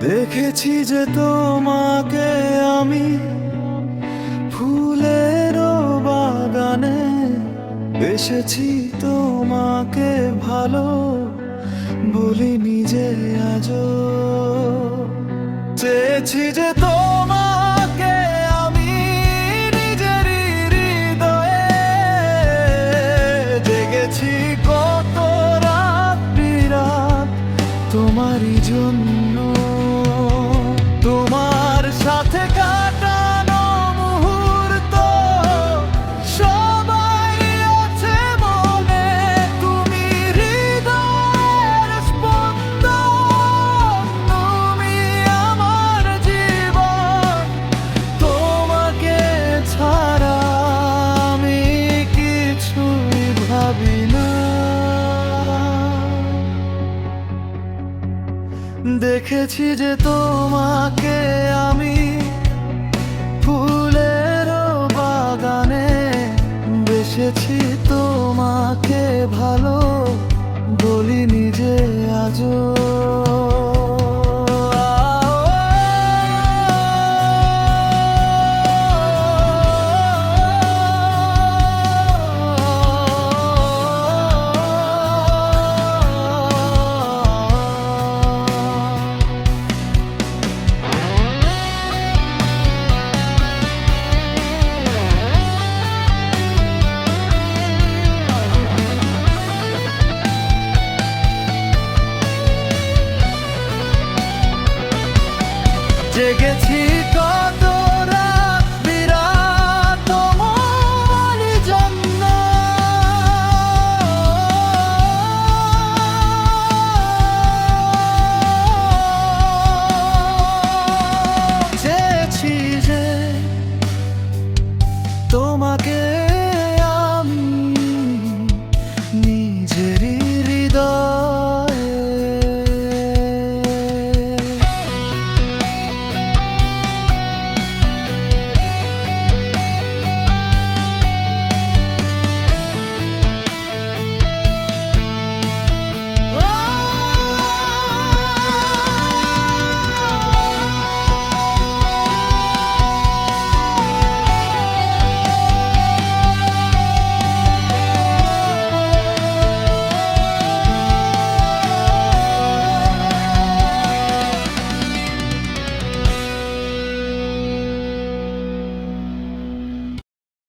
দেখেছি যে তোমাকে আমি ফুলের বাগানে, বেসেছি তোমাকে ভালো, বলিনি যে আজও। চেয়েছি যে তোমাকে আমি নিজের হৃদয়ে, জেগেছি কত রাত্রি রাত তোমারই জন্য। তোমার সাথে কাটানো মুহূর্ত সবাই আছে মনে, তুমি হৃদয়ের স্পন্দন, তুমি আমার জীবন। তোমাকে ছাড়া আমি কিছুই ভাবি না। দেখেছি যে তোমাকে আমি ফুলের বাগানে, বেসেছি তোমাকে ভালো, বলিনি যে আজও। জেগেছি